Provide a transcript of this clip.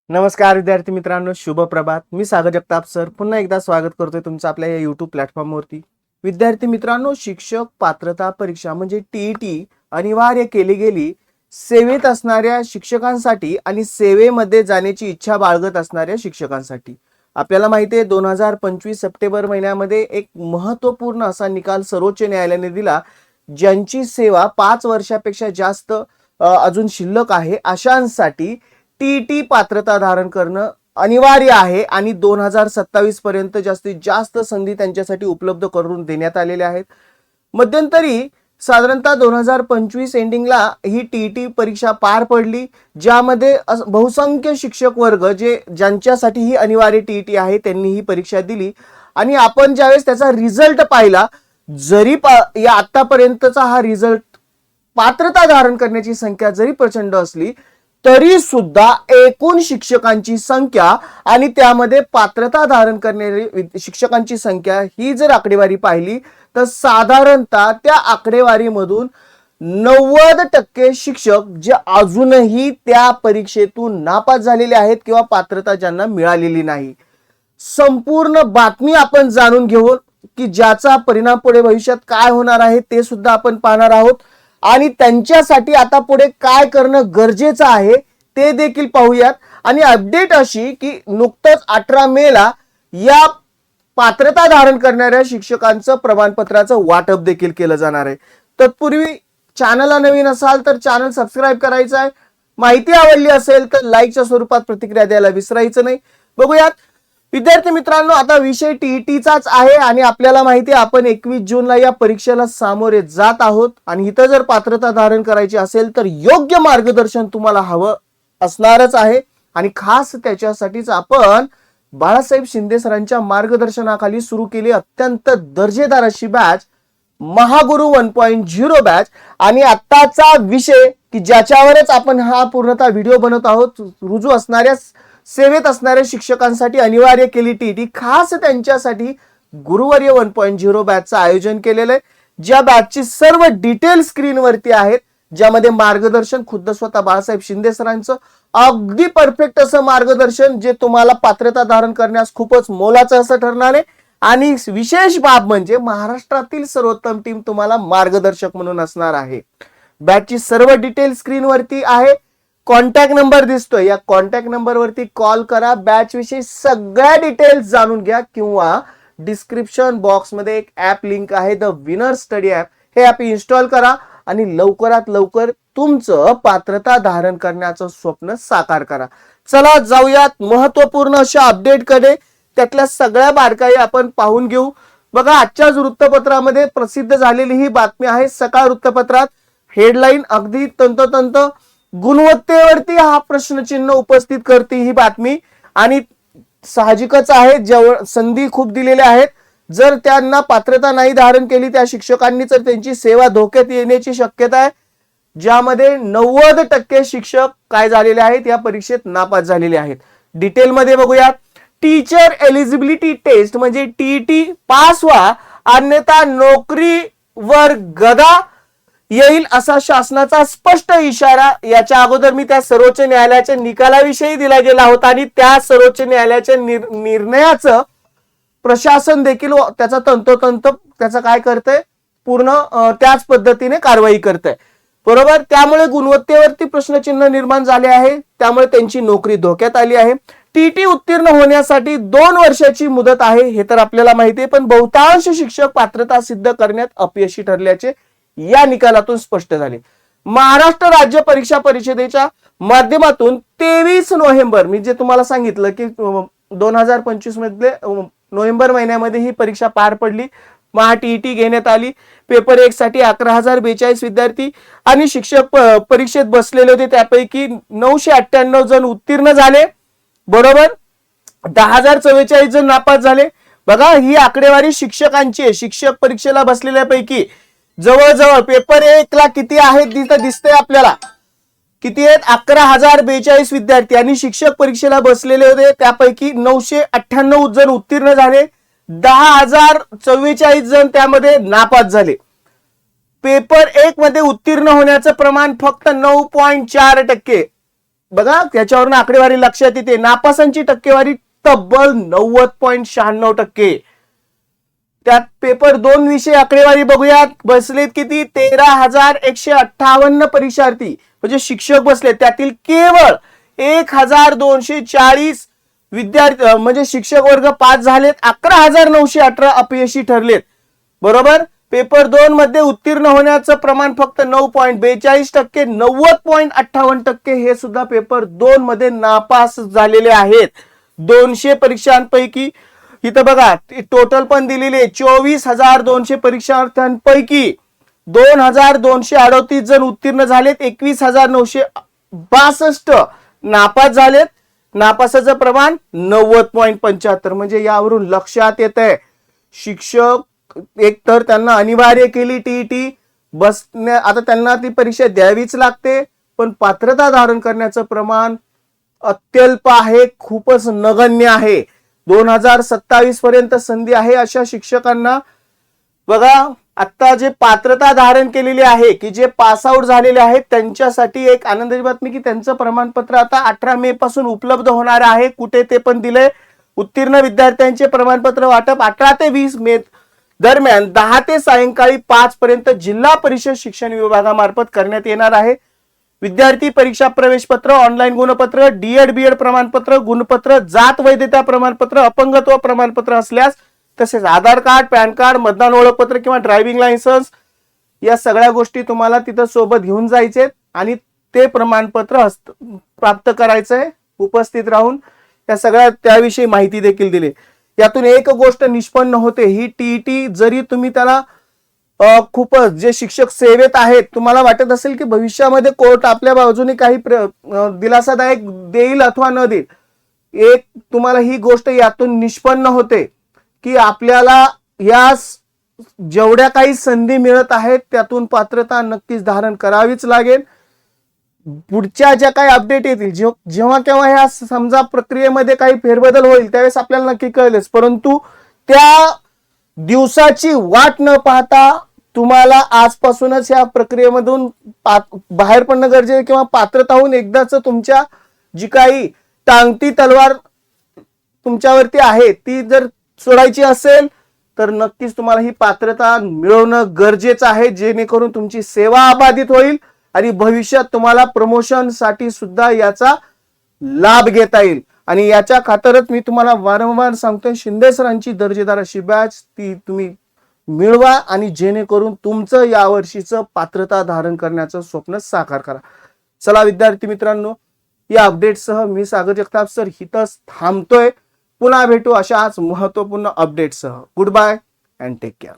नमस्कार विद्यार्थी मित्रांनो, शुभ प्रभात. मी सागर जगताप सर पुन्हा एकदा स्वागत करतोय तुमचं आपल्या या YouTube प्लॅटफॉर्मवरती. विद्यार्थी मित्रांनो, शिक्षक पात्रता परीक्षा म्हणजे टीईटी अनिवार्य केली गेली सेवेत असणाऱ्या शिक्षकांसाठी आणि सेवेमध्ये जाण्याची इच्छा बाळगत असणाऱ्या शिक्षकांसाठी. आपल्याला माहिती आहे 2025 सप्टेंबर महिन्यामध्ये एक महत्त्वपूर्ण असा निकाल सर्वोच्च न्यायालयाने दिला. ज्यांची सेवा 5 वर्षापेक्षा जास्त अजून शिल्लक आहे अशांसाठी टीटी पात्रता धारण करणं अनिवार्य आहे आणि 2027 पर्यंत जास्तीत जास्त संधी त्यांच्यासाठी उपलब्ध करून देण्यात आलेल्या आहेत. मध्यंतरी साधारणतः 2025 एंडिंगला ही टीटी परीक्षा पार पडली, ज्यामध्ये बहुसंख्य शिक्षक वर्ग ज्यांच्यासाठी ही अनिवार्य टीटी आहे त्यांनी ही परीक्षा दिली. आणि आपण ज्यावेळेस त्याचा रिझल्ट पाहिला, जरी या आतापर्यंतचा हा रिझल्ट पात्रता धारण करण्याची संख्या जरी प्रचंड असली तरी सुद्धा एकूण शिक्षकांची संख्या आणि त्यामध्ये पात्रता धारण करणारे शिक्षकांची संख्या ही जर आकडेवारी पाहिली तर साधारणतः त्या आकडेवारीमधून 90% शिक्षक जे अजूनही त्या परीक्षेतून नापास झालेले आहेत किंवा पात्रता ज्यांना मिळालेली नाही. संपूर्ण बातमी आपण जाणून घेऊ की ज्याचा परिणाम पुढे भविष्यात काय होणार आहे ते सुद्धा आपण पाहणार आहोत आणि त्यांच्यासाठी आता पुढे काय करणं गरजेचं आहे ते देखील पाहूयात. आणि अपडेट अशी की नुकतंच 18 मेला या पात्रता धारण करणाऱ्या शिक्षकांचं प्रमाणपत्राचं वाटप देखील केलं जाणार आहे. तत्पूर्वी चॅनलला नवीन असाल तर चॅनल सबस्क्राईब करायचं आहे. माहिती आवडली असेल तर लाईकच्या स्वरूपात प्रतिक्रिया द्यायला विसरायचं नाही. बघूयात विद्यार्थी मित्रांनो, आता विषय टीईटीचाच आहे आणि आपल्याला माहिती आहे आपण 21 जूनला या परीक्षेला सामोरे जात आहोत. आणि इथं जर पात्रता धारण करायची असेल तर योग्य मार्गदर्शन तुम्हाला हवं असणारच आहे आणि खास त्याच्यासाठीच आपण बाळासाहेब शिंदे सरांच्या मार्गदर्शनाखाली सुरू केली अत्यंत दर्जेदार अशी बॅच महागुरु 1.0 बॅच. आणि आताचा विषय की ज्याच्यावरच आपण हा पूर्णतः व्हिडिओ बनवत आहोत, रुजू असणाऱ्या सेवेत असणाऱ्या शिक्षकांसाठी अनिवार्य केली टीटी, खास त्यांच्यासाठी गुरुवर्य 1.0 बॅचचं आयोजन केलेलं आहे. ज्या बॅचची सर्व डिटेल स्क्रीनवरती आहेत, ज्यामध्ये मार्गदर्शन खुद्द स्वतः बाळासाहेब शिंदे सरांचं अगदी परफेक्ट असं मार्गदर्शन जे तुम्हाला पात्रता धारण करण्यास खूपच मोलाचं असं ठरणार आहे. आणि विशेष बाब म्हणजे महाराष्ट्रातील सर्वोत्तम टीम तुम्हाला मार्गदर्शक म्हणून असणार आहे. बॅचची सर्व डिटेल स्क्रीनवरती आहे. कॉन्टॅक्ट नंबर दिसतोय, या कॉन्टॅक्ट नंबरवरती कॉल करा. बॅच विषयी सगळ्या डिटेल्स जाणून घ्या किंवा डिस्क्रिप्शन बॉक्समध्ये एक ऍप लिंक आहे, द विनर स्टडी ऍप. हे ऍप इन्स्टॉल करा आणि लवकरात लवकर तुमचं पात्रता धारण करण्याचं स्वप्न साकार करा. चला जाऊयात महत्वपूर्ण अशा अपडेटकडे. त्यातल्या सगळ्या बारकाई आपण पाहून घेऊ. बघा, आजच्याच वृत्तपत्रामध्ये प्रसिद्ध झालेली ही बातमी आहे. सकाळ वृत्तपत्रात हेडलाईन अगदी तंतोतंत गुणवत्तेवरती हा प्रश्नचिन्ह उपस्थित करते ही बातमी. आणि साहजिकच आहे, जवळ संधी खूप दिलेल्या आहेत. जर त्यांना पात्रता नाही धारण केली त्या शिक्षकांनी तर त्यांची सेवा धोक्यात येण्याची शक्यता आहे. ज्यामध्ये 90% शिक्षक काय झालेले आहेत, या परीक्षेत नापास झालेले आहेत. डिटेलमध्ये बघूयात. टीचर एलिजिबिलिटी टेस्ट म्हणजे टीईटी पास व्हा, अन्यथा नोकरीवर गदा येईल असा शासनाचा स्पष्ट इशारा याच्या अगोदर मी त्या सर्वोच्च न्यायालयाच्या निकालाविषयी दिला गेला होता आणि त्या सर्वोच्च न्यायालयाच्या निर्णयाचं प्रशासन देखील त्याचा तंतोतंत त्याचा काय करतंय, पूर्ण त्याच पद्धतीने कारवाई करतंय, बरोबर. त्यामुळे गुणवत्तेवरती प्रश्नचिन्ह निर्माण झाले आहे, त्यामुळे त्यांची नोकरी धोक्यात आली आहे. टीटी उत्तीर्ण होण्यासाठी 2 वर्षाची मुदत आहे हे तर आपल्याला माहिती आहे, पण बहुतांश शिक्षक पात्रता सिद्ध करण्यात अपयशी ठरल्याचे या निकालातून स्पष्ट झाले. महाराष्ट्र राज्य परीक्षा परिषदेच्या माध्यमातून 23 नोव्हेंबर मी जे तुम्हाला सांगितलं की 2025 मध्ये नोव्हेंबर महिन्यामध्ये ही परीक्षा पार पडली. टीईटी घेण्यात आली. पेपर 1 साठी 11,042 विद्यार्थी आणि शिक्षक परीक्षेत बसलेले होते. त्यापैकी 998 जण उत्तीर्ण झाले, बरोबर. 10,044 जण नापास झाले. बघा, ही आकडेवारी शिक्षकांची आहे. शिक्षक परीक्षेला बसलेल्यापैकी जवळजवळ पेपर 1 ला किती आहेत तिथं दिसतंय आपल्याला, किती आहेत, 11,042 विद्यार्थी आणि शिक्षक परीक्षेला बसलेले होते. त्यापैकी 998 जण उत्तीर्ण झाले, 10,044 जण त्यामध्ये नापास झाले. पेपर 1 मध्ये उत्तीर्ण होण्याचं प्रमाण फक्त 9.4%. बघा त्याच्यावरून आकडेवारी लक्षात येते. नापासांची टक्केवारी तब्बल 90.96%. त्यात पेपर 2 विषय आकडेवारी बघूयात. बसलेत किती? 13,158 परीक्षार्थी म्हणजे शिक्षक बसले. त्यातील केवळ 1,240 विद्यार्थी म्हणजे शिक्षक वर्ग पास झालेत. 11,918 अपयशी ठरलेत. बरोबर. पेपर 2 मध्ये उत्तीर्ण होण्याचं प्रमाण फक्त 9.42%. 90.58% हे सुद्धा पेपर 2 मध्ये नापास झालेले आहेत. 200 परीक्षांपैकी इथं बघा टोटल पण दिलेले 24,200 परीक्षार्थ्यांपैकी 2,238 जण उत्तीर्ण झालेत. 21,962 नापास झालेत. नापासाचं प्रमाण 90.75. म्हणजे यावरून लक्षात येत आहे शिक्षक एक तर त्यांना अनिवार्य केली टीईटी बसण्या. आता त्यांना ती परीक्षा द्यावीच लागते, पण पात्रता धारण करण्याचं प्रमाण अत्यल्प आहे, खूपच नगण्य आहे. 2027 पर्यंत संधी आहे अशा शिक्षकांना. बघा आता जे पात्रता धारण केलेली आहे की जे पास आउट झालेले आहेत त्यांच्यासाठी एक आनंदाची बातमी की त्यांचं प्रमाणपत्र आता 18 मे पासून उपलब्ध होणार आहे. कुठे ते पण दिले. उत्तीर्ण विद्यार्थ्यांचे प्रमाणपत्र वाटप 18 ते 20 मे दरम्यान 10 ते सायंकाळी 5 पर्यंत जिल्हा परिषद शिक्षण विभागामार्फत करण्यात येणार आहे. विद्यार्थी परीक्षा प्रवेश पत्र, ऑनलाईन गुणपत्र, डीएड बीएड प्रमाणपत्र, गुणपत्र, जात वैधता प्रमाणपत्र, अपंगत्व प्रमाणपत्र असल्यास तसेच आधार कार्ड, पॅन कार्ड, मतदान ओळखपत्र किंवा ड्रायव्हिंग लायसन्स या सगळ्या गोष्टी तुम्हाला तिथं सोबत घेऊन जायचे आणि ते प्रमाणपत्र प्राप्त करायचंय उपस्थित राहून. या सगळ्या त्याविषयी माहिती देखील दिली. यातून एक गोष्ट निष्पन्न होते, ही टीईटी जरी तुम्ही त्याला खूपच जे शिक्षक सेवेत आहेत तुम्हाला वाटत असेल की भविष्यामध्ये कोर्ट आपल्या बाजूने काही दिलासादायक देईल अथवा न देईल, एक तुम्हाला ही गोष्ट यातून निष्पन्न होते की आपल्याला या जेवढ्या काही संधी मिळत आहेत त्यातून पात्रता नक्कीच धारण करावीच लागेल. पुढच्या ज्या काही अपडेट येतील जेव्हा केव्हा ह्या समजा प्रक्रियेमध्ये काही फेरबदल होईल त्यावेळेस आपल्याला नक्की कळेलच, परंतु त्या दिवसाची वाट न पाहता तुम्हाला आजपासूनच या प्रक्रियेमधून बाहेर पडणं गरजेचं किंवा पात्रता होऊन एकदाच तुमच्या जी काही टांगती तलवार तुमच्यावरती आहे ती जर सोडायची असेल तर नक्कीच तुम्हाला ही पात्रता मिळवणं गरजेचं आहे, जेणेकरून तुमची सेवा अबाधित होईल आणि भविष्यात तुम्हाला प्रमोशन साठी सुद्धा याचा लाभ घेता येईल. आणि याच्या खातरच मी तुम्हाला वारंवार सांगतोय शिंदे सरांची दर्जेदार अशी बॅच ती तुम्ही मिळवा आणि जेणेकरून तुमचं यावर्षीचं पात्रता धारण करण्याचं स्वप्न साकार करा. चला विद्यार्थी मित्रांनो, या अपडेटसह मी सागर जगताप सर इथंच थांबतोय. पुन्हा भेटू अशाच महत्वपूर्ण अपडेटसह. Goodbye and take care.